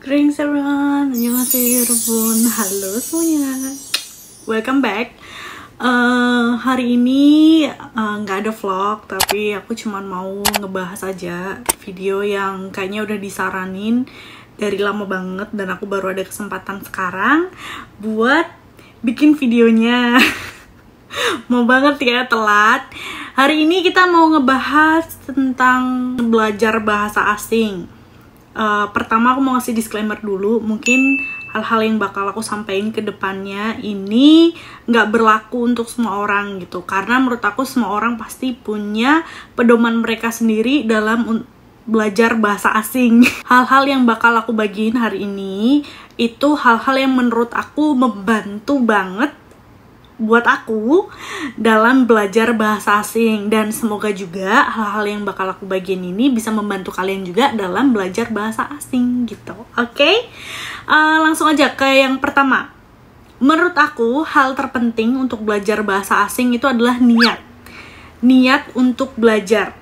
Greetings everyone, annyeonghaseyo 여러분. Halo semuanya, welcome back. Hari ini nggak ada vlog, tapi aku cuman mau ngebahas aja video yang kayaknya udah disaranin dari lama banget dan aku baru ada kesempatan sekarang buat bikin videonya. Mau banget ya, telat. Hari ini kita mau ngebahas tentang belajar bahasa asing. Pertama aku mau ngasih disclaimer dulu, mungkin hal-hal yang bakal aku sampaikan ke depannya ini nggak berlaku untuk semua orang gitu, karena menurut aku semua orang pasti punya pedoman mereka sendiri dalam belajar bahasa asing. Hal-hal yang bakal aku bagiin hari ini itu hal-hal yang menurut aku membantu banget buat aku dalam belajar bahasa asing, dan semoga juga hal-hal yang bakal aku bagiin ini bisa membantu kalian juga dalam belajar bahasa asing gitu. Oke? Langsung aja ke yang pertama. Menurut aku hal terpenting untuk belajar bahasa asing itu adalah niat untuk belajar.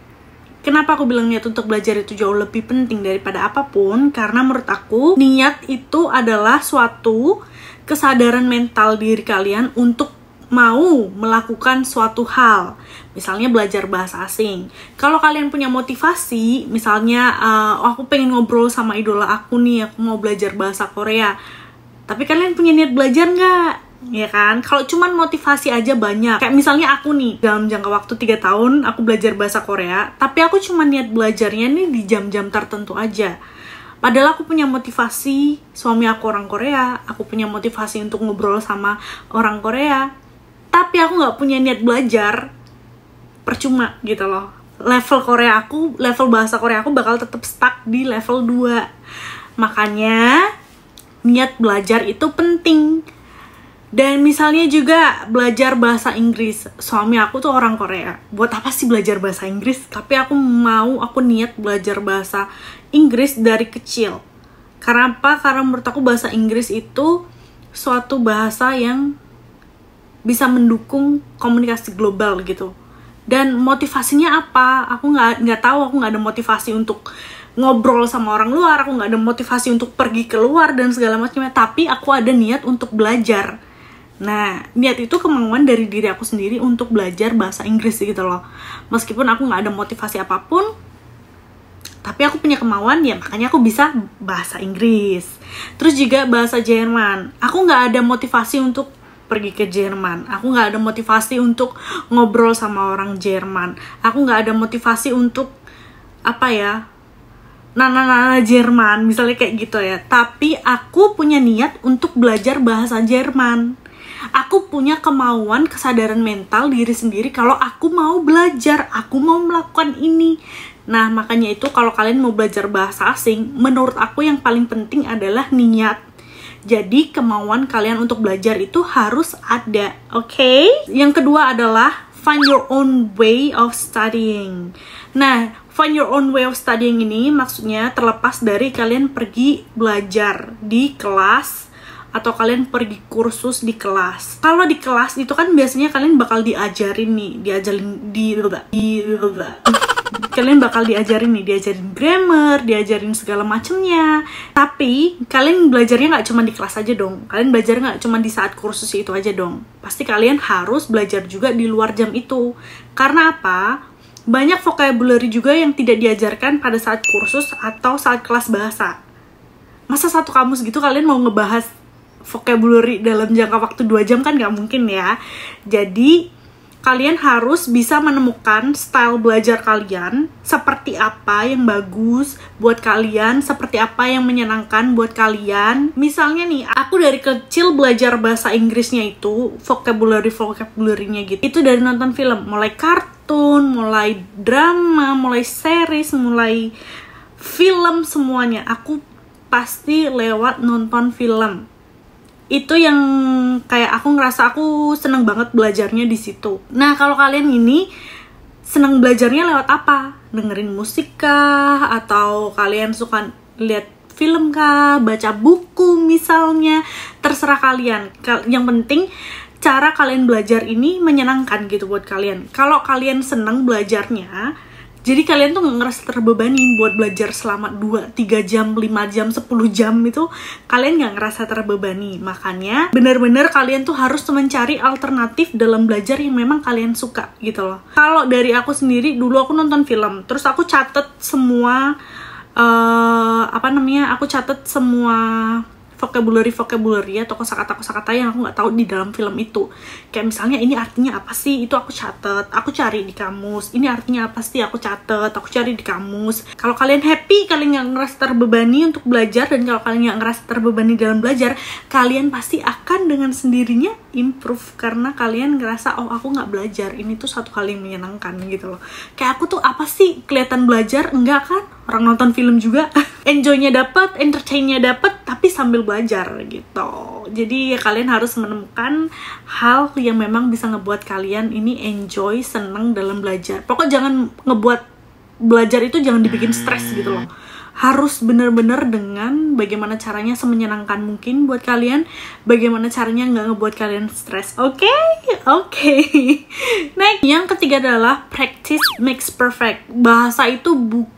Kenapa aku bilang niat untuk belajar itu jauh lebih penting daripada apapun? Karena menurut aku niat itu adalah suatu kesadaran mental diri kalian untuk mau melakukan suatu hal, misalnya belajar bahasa asing. Kalau kalian punya motivasi, misalnya aku pengen ngobrol sama idola aku nih, aku mau belajar bahasa Korea, tapi kalian punya niat belajar nggak? Ya kan? Kalau cuman motivasi aja banyak, kayak misalnya aku nih, dalam jangka waktu 3 tahun aku belajar bahasa Korea, tapi aku cuma niat belajarnya nih di jam-jam tertentu aja. Padahal aku punya motivasi, suami aku orang Korea, aku punya motivasi untuk ngobrol sama orang Korea, tapi aku nggak punya niat belajar, percuma gitu loh. Level bahasa Korea aku bakal tetap stuck di level 2. Makanya niat belajar itu penting. Dan misalnya juga belajar bahasa Inggris. Suami aku tuh orang Korea. Buat apa sih belajar bahasa Inggris? Tapi aku niat belajar bahasa Inggris dari kecil. Karena apa? Karena menurut aku bahasa Inggris itu suatu bahasa yang bisa mendukung komunikasi global gitu. Dan motivasinya apa? Aku nggak tahu. Aku nggak ada motivasi untuk ngobrol sama orang luar. Aku nggak ada motivasi untuk pergi keluar dan segala macamnya. Tapi aku ada niat untuk belajar. Nah, niat itu kemauan dari diri aku sendiri untuk belajar bahasa Inggris gitu loh. Meskipun aku nggak ada motivasi apapun, tapi aku punya kemauan, ya makanya aku bisa bahasa Inggris. Terus juga bahasa Jerman. Aku nggak ada motivasi untuk pergi ke Jerman. Aku nggak ada motivasi untuk ngobrol sama orang Jerman. Aku nggak ada motivasi untuk nana Jerman, misalnya kayak gitu ya. Tapi aku punya niat untuk belajar bahasa Jerman. Aku punya kemauan, kesadaran mental diri sendiri kalau aku mau belajar, aku mau melakukan ini. Nah, makanya itu kalau kalian mau belajar bahasa asing, menurut aku yang paling penting adalah niat. Jadi kemauan kalian untuk belajar itu harus ada, oke? Yang kedua adalah find your own way of studying. Nah, find your own way of studying ini maksudnya terlepas dari kalian pergi belajar di kelas atau kalian pergi kursus di kelas. Kalau di kelas itu kan biasanya kalian bakal diajarin diajarin grammar, diajarin segala macemnya. Tapi kalian belajarnya nggak cuma di kelas aja dong. Kalian belajar nggak cuma di saat kursus itu aja dong. Pasti kalian harus belajar juga di luar jam itu. Karena apa? Banyak vocabulary juga yang tidak diajarkan pada saat kursus atau saat kelas bahasa. Masa satu kamus gitu kalian mau ngebahas vocabulary dalam jangka waktu 2 jam kan nggak mungkin ya. Jadi kalian harus bisa menemukan style belajar kalian, seperti apa yang bagus buat kalian, seperti apa yang menyenangkan buat kalian. Misalnya nih, aku dari kecil belajar bahasa Inggrisnya itu, vocabulary-nya gitu, itu dari nonton film, mulai kartun, mulai drama, mulai series, mulai film, semuanya. Aku pasti lewat nonton film. Itu yang kayak aku ngerasa aku seneng banget belajarnya di situ. Nah, kalau kalian ini seneng belajarnya lewat apa? Dengerin musik kah? Atau kalian suka lihat film kah? Baca buku misalnya? Terserah kalian. Yang penting cara kalian belajar ini menyenangkan gitu buat kalian. Kalau kalian seneng belajarnya, Jadi kalian tuh gak ngerasa terbebani buat belajar selama 2-3 jam, 5 jam, 10 jam itu kalian gak ngerasa terbebani. Makanya bener-bener kalian tuh harus mencari alternatif dalam belajar yang memang kalian suka gitu loh. Kalau dari aku sendiri, dulu aku nonton film, terus aku catet semua aku catet semua vocabulary atau kosakata yang aku nggak tahu di dalam film itu. Kayak misalnya ini artinya apa sih, itu aku catet, aku cari di kamus. Ini artinya apa sih, aku catet, aku cari di kamus. Kalau kalian happy, kalian nggak ngerasa terbebani untuk belajar, dan kalau kalian nggak ngerasa terbebani dalam belajar, kalian pasti akan dengan sendirinya improve, karena kalian ngerasa, oh aku nggak belajar, ini tuh satu hal yang menyenangkan gitu loh. Kayak aku tuh apa sih kelihatan belajar, enggak kan? Orang nonton film juga enjoy-nya dapet, entertain-nya dapet, tapi sambil belajar gitu. Jadi ya kalian harus menemukan hal yang memang bisa ngebuat kalian ini enjoy, seneng dalam belajar. Pokoknya jangan ngebuat belajar itu jangan dibikin stres gitu loh. Harus bener-bener dengan bagaimana caranya semenyenangkan mungkin buat kalian, bagaimana caranya nggak ngebuat kalian stres. Oke. Next, yang ketiga adalah practice makes perfect. Bahasa itu bukan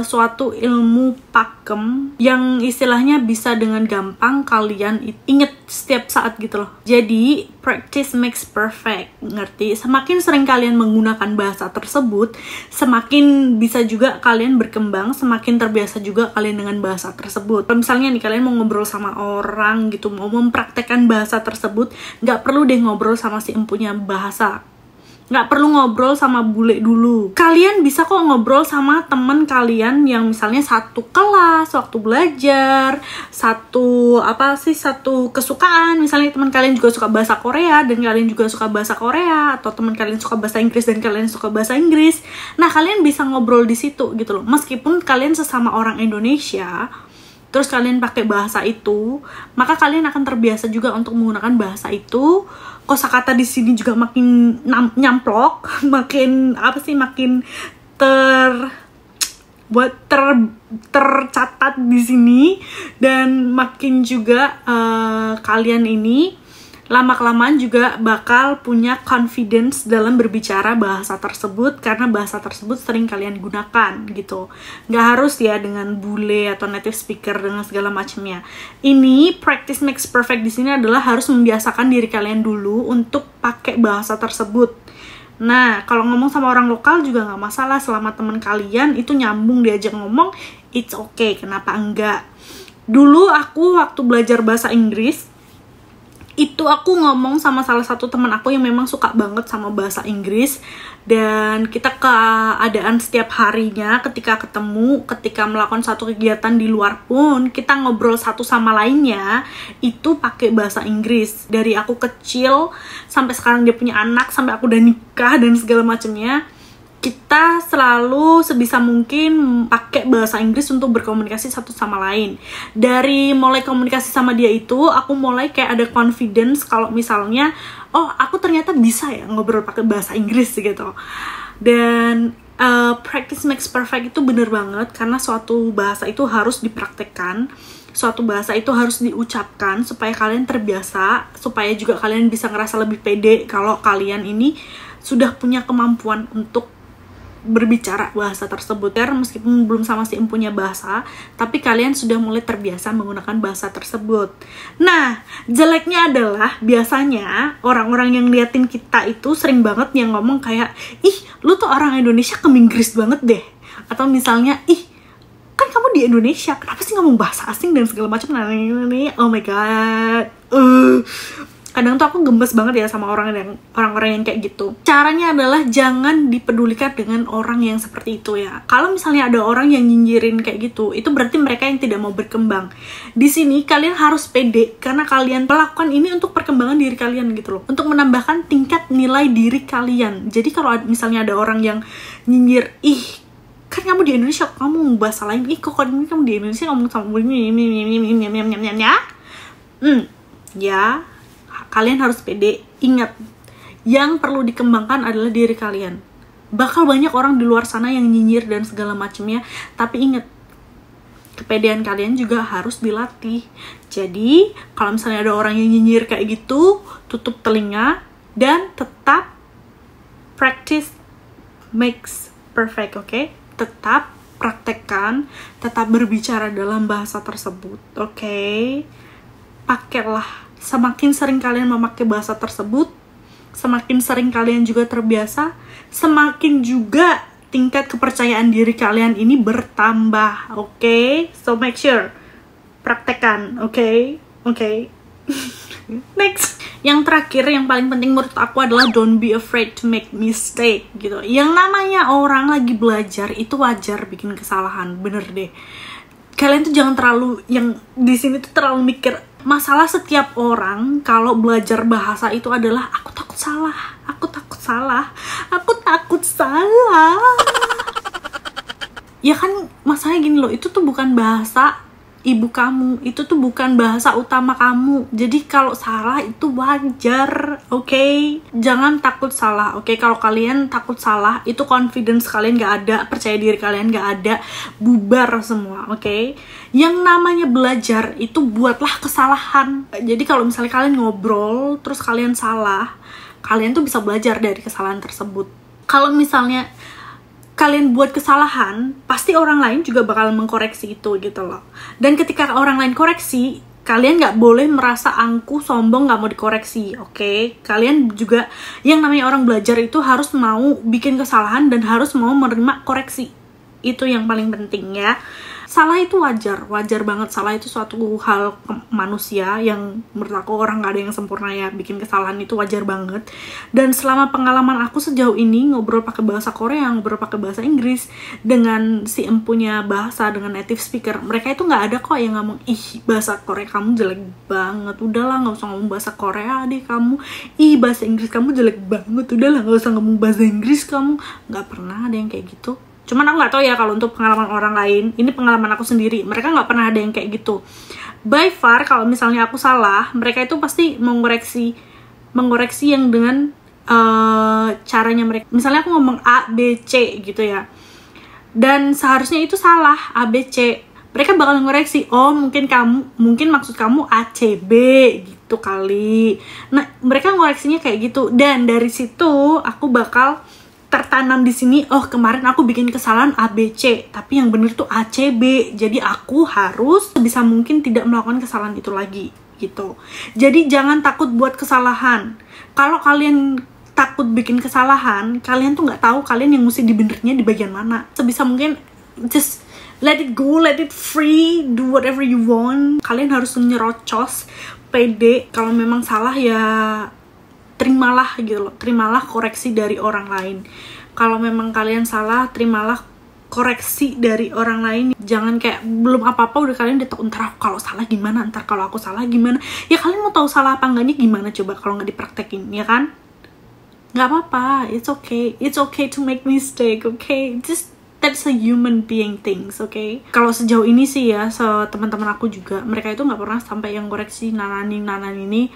suatu ilmu pakem yang istilahnya bisa dengan gampang kalian inget setiap saat gitu loh. Jadi practice makes perfect, ngerti? Semakin sering kalian menggunakan bahasa tersebut, semakin bisa juga kalian berkembang, semakin terbiasa juga kalian dengan bahasa tersebut. Kalau misalnya nih kalian mau ngobrol sama orang gitu, mau mempraktekkan bahasa tersebut, nggak perlu deh ngobrol sama si empunya bahasa. Nggak perlu ngobrol sama bule dulu. Kalian bisa kok ngobrol sama temen kalian yang misalnya satu kelas waktu belajar, satu kesukaan. Misalnya teman kalian juga suka bahasa Korea dan kalian juga suka bahasa Korea, atau teman kalian suka bahasa Inggris dan kalian suka bahasa Inggris. Nah, kalian bisa ngobrol di situ gitu loh. Meskipun kalian sesama orang Indonesia, terus kalian pakai bahasa itu, maka kalian akan terbiasa juga untuk menggunakan bahasa itu. Kosakata di sini juga makin nyamplok, makin tercatat di sini, dan makin juga kalian ini lama-kelamaan juga bakal punya confidence dalam berbicara bahasa tersebut, karena bahasa tersebut sering kalian gunakan gitu. Nggak harus ya dengan bule atau native speaker dengan segala macamnya. Ini practice makes perfect di sini adalah harus membiasakan diri kalian dulu untuk pakai bahasa tersebut. Nah, kalau ngomong sama orang lokal juga nggak masalah, selama teman kalian itu nyambung diajak ngomong, it's okay, kenapa enggak. Dulu aku waktu belajar bahasa Inggris, itu aku ngomong sama salah satu teman aku yang memang suka banget sama bahasa Inggris, dan kita keadaan setiap harinya ketika ketemu, ketika melakukan satu kegiatan di luar pun kita ngobrol satu sama lainnya itu pakai bahasa Inggris. Dari aku kecil sampai sekarang dia punya anak, sampai aku udah nikah dan segala macamnya, kita selalu sebisa mungkin pakai bahasa Inggris untuk berkomunikasi satu sama lain. Dari mulai komunikasi sama dia itu, aku mulai kayak ada confidence kalau misalnya, oh aku ternyata bisa ya ngobrol pakai bahasa Inggris gitu. Dan practice makes perfect itu bener banget, karena suatu bahasa itu harus dipraktekkan, suatu bahasa itu harus diucapkan supaya kalian terbiasa, supaya juga kalian bisa ngerasa lebih pede kalau kalian ini sudah punya kemampuan untuk berbicara bahasa tersebut. Meskipun belum sama si empunya bahasa, tapi kalian sudah mulai terbiasa menggunakan bahasa tersebut. Nah, jeleknya adalah biasanya orang-orang yang liatin kita itu sering banget yang ngomong kayak, ih lu tuh orang Indonesia keminggris banget deh, atau misalnya, ih kan kamu di Indonesia, kenapa sih ngomong bahasa asing dan segala macam. Oh my god, kadang tuh aku gemes banget ya sama orang-orang yang kayak gitu. Caranya adalah jangan dipedulikan dengan orang yang seperti itu ya. Kalau misalnya ada orang yang nyinyirin kayak gitu, itu berarti mereka yang tidak mau berkembang. Di sini kalian harus pede, karena kalian melakukan ini untuk perkembangan diri kalian gitu loh, untuk menambahkan tingkat nilai diri kalian. Jadi kalau misalnya ada orang yang nyinyir, ih kan kamu di Indonesia, kamu bahasa lain, ih kok kamu di Indonesia ngomong sama ya, kalian harus pede. Ingat, yang perlu dikembangkan adalah diri kalian. Bakal banyak orang di luar sana yang nyinyir dan segala macamnya, tapi ingat, kepedean kalian juga harus dilatih. Jadi, kalau misalnya ada orang yang nyinyir kayak gitu, tutup telinga dan tetap practice makes perfect, oke? Tetap praktekkan, tetap berbicara dalam bahasa tersebut, oke? Pakailah, semakin sering kalian memakai bahasa tersebut, semakin sering kalian juga terbiasa, semakin juga tingkat kepercayaan diri kalian ini bertambah, oke? So make sure, praktekkan, oke? Next, yang terakhir, yang paling penting menurut aku adalah don't be afraid to make mistake gitu. Yang namanya orang lagi belajar itu wajar bikin kesalahan, bener deh. Kalian tuh jangan terlalu, yang di sini tuh terlalu mikir. Masalah setiap orang kalau belajar bahasa itu adalah aku takut salah, aku takut salah, aku takut salah. Ya kan, masalahnya gini loh, itu tuh bukan bahasa ibu kamu, itu tuh bukan bahasa utama kamu. Jadi kalau salah itu wajar, oke? Jangan takut salah, oke? Kalau kalian takut salah, itu confidence kalian gak ada, percaya diri kalian gak ada, bubar semua, oke? Yang namanya belajar itu buatlah kesalahan. Jadi kalau misalnya kalian ngobrol, terus kalian salah, kalian tuh bisa belajar dari kesalahan tersebut. Kalau misalnya kalian buat kesalahan, pasti orang lain juga bakal mengkoreksi itu gitu loh. Dan ketika orang lain koreksi, kalian nggak boleh merasa angkuh, sombong, nggak mau dikoreksi, oke? Kalian juga, yang namanya orang belajar itu harus mau bikin kesalahan dan harus mau menerima koreksi. Itu yang paling penting ya. Salah itu wajar banget. Salah itu suatu hal manusia yang menurut aku orang gak ada yang sempurna ya. Bikin kesalahan itu wajar banget. Dan selama pengalaman aku sejauh ini ngobrol pakai bahasa Korea, ngobrol pakai bahasa Inggris dengan si empunya bahasa, dengan native speaker, mereka itu gak ada kok yang ngomong, ih bahasa Korea kamu jelek banget, udahlah gak usah ngomong bahasa Korea deh kamu, ih bahasa Inggris kamu jelek banget, udahlah gak usah ngomong bahasa Inggris kamu. Gak pernah ada yang kayak gitu. Cuman aku nggak tahu ya kalau untuk pengalaman orang lain. Ini pengalaman aku sendiri. Mereka nggak pernah ada yang kayak gitu. By far, kalau misalnya aku salah, mereka itu pasti mengoreksi yang dengan caranya mereka. Misalnya aku ngomong A, B, C gitu ya. Dan seharusnya itu salah, A, B, C. Mereka bakal ngoreksi, oh mungkin maksud kamu A, C, B gitu kali. Nah, mereka ngoreksinya kayak gitu. Dan dari situ aku bakal tertanam di sini, oh kemarin aku bikin kesalahan ABC, tapi yang bener tuh ACB. Jadi aku harus sebisa mungkin tidak melakukan kesalahan itu lagi gitu. Jadi jangan takut buat kesalahan. Kalau kalian takut bikin kesalahan, kalian tuh nggak tahu kalian yang mesti dibenernya di bagian mana. Sebisa mungkin just let it go, let it free, do whatever you want. Kalian harus nyerocos, pede. Kalau memang salah ya terimalah gitu loh, terimalah koreksi dari orang lain. Kalau memang kalian salah, terimalah koreksi dari orang lain. Jangan kayak belum apa-apa udah kalian udah tahu, ntar kalau salah gimana, ntar kalau aku salah gimana. Ya kalian mau tahu salah apa enggaknya gimana coba kalau nggak dipraktekin, ya kan? Nggak apa-apa, it's okay to make mistake, okay? Just that's a human being things, okay? Kalau sejauh ini sih ya, teman-teman aku juga, mereka itu nggak pernah sampai yang koreksi nanan ini,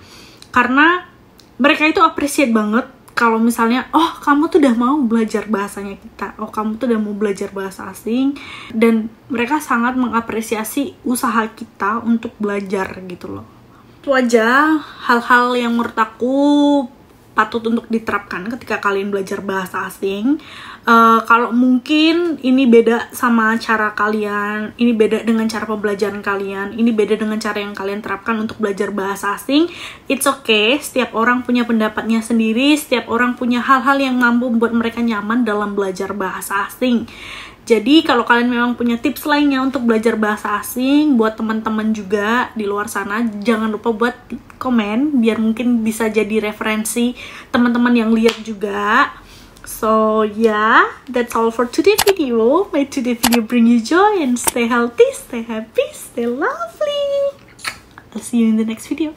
karena mereka itu appreciate banget kalau misalnya, oh kamu tuh udah mau belajar bahasanya kita, oh kamu tuh udah mau belajar bahasa asing, dan mereka sangat mengapresiasi usaha kita untuk belajar gitu loh. Itu aja hal-hal yang menurut aku patut untuk diterapkan ketika kalian belajar bahasa asing. Kalau mungkin ini beda sama cara kalian, ini beda dengan cara pembelajaran kalian, ini beda dengan cara yang kalian terapkan untuk belajar bahasa asing, it's okay. Setiap orang punya pendapatnya sendiri, setiap orang punya hal-hal yang mampu membuat mereka nyaman dalam belajar bahasa asing. Jadi kalau kalian memang punya tips lainnya untuk belajar bahasa asing, buat teman-teman juga di luar sana, jangan lupa buat komen, biar mungkin bisa jadi referensi teman-teman yang lihat juga. So yeah, that's all for today's video. May today's video bring you joy and stay healthy, stay happy, stay lovely. I'll see you in the next video.